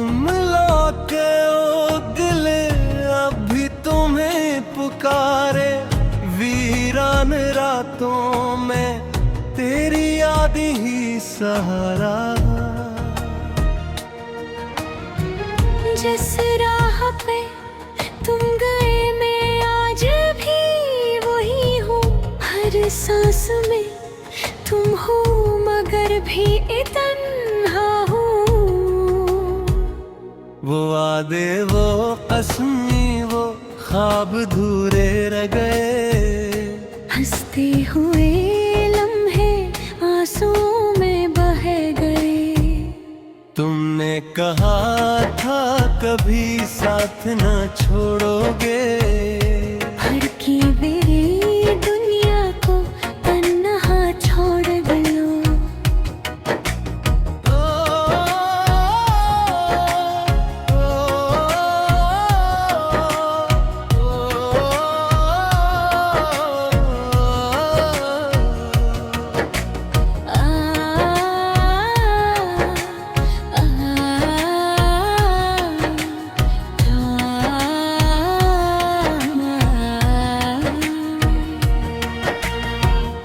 तुम लौटे ओ दिल अभी तुम्हें पुकारे, वीरान रातों में तेरी याद ही सहारा। जिस राह पे तुम गए मैं आज भी वही हूँ, हर सांस में तुम हो मगर भी इतना हूँ। वो वादे वो कसमें वो ख्वाब धूरे रह गए, हंसते हुए लम्हे आंसुओं में बह गए। तुमने कहा था कभी साथ न छोड़ोगे, भड़की मेरी दुनिया को तन्हा छोड़ दियो।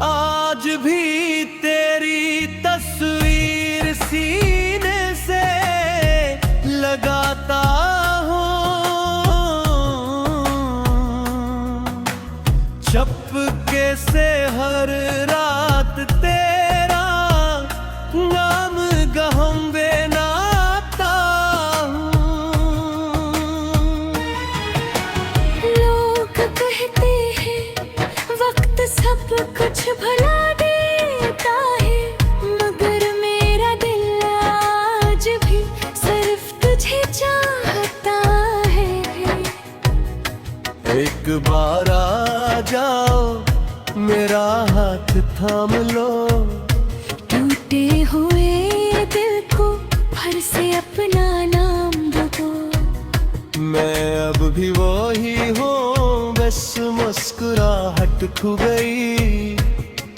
आज भी तेरी तस्वीर सीने से लगाता हूँ, चपके से हर रात तेरा नाम गहम बेनाता हूँ। लोग कहते हैं वक्त सब कुछ भुला देता है, मगर मेरा दिल आज भी सिर्फ तुझे चाहता है। एक बार आ जाओ मेरा हाथ थाम लो, टूटे हुए दिल को फिर से अपना नाम दो। मैं अब भी वही हूँ, बस मुस्कुराहट खो गई।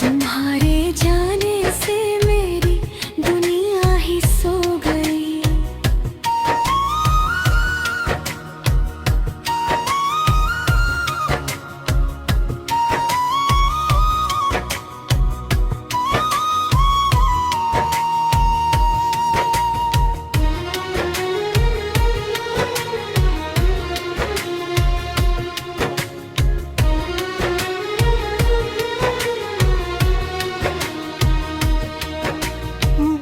तुम्हारे जाने से मेरी दुनिया ही सो गई।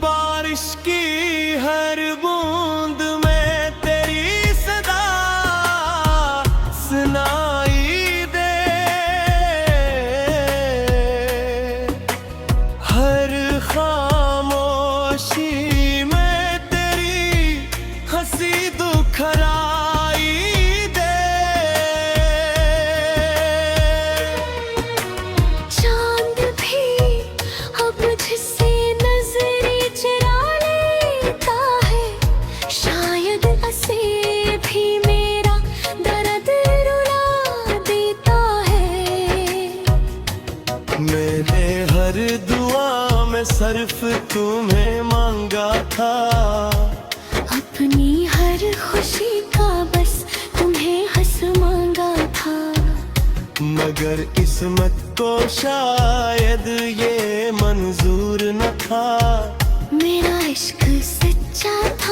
बारिश की हर बूंद में तेरी सदा सुनाई दे, हर खामोशी में तेरी हंसी दुखराई दे। चांद भी अब मुझसे नजरें चुरा लेता है, शायद असे भी मेरा दर्द रुला देता है। मैंने हर दुआ में सिर्फ तुम्हें मांगा था, अपनी हर खुशी का बस तुम्हें हंस मांगा था। मगर किस्मत को शायद ये मंजूर न था। मेरा इश्क सच्चा था।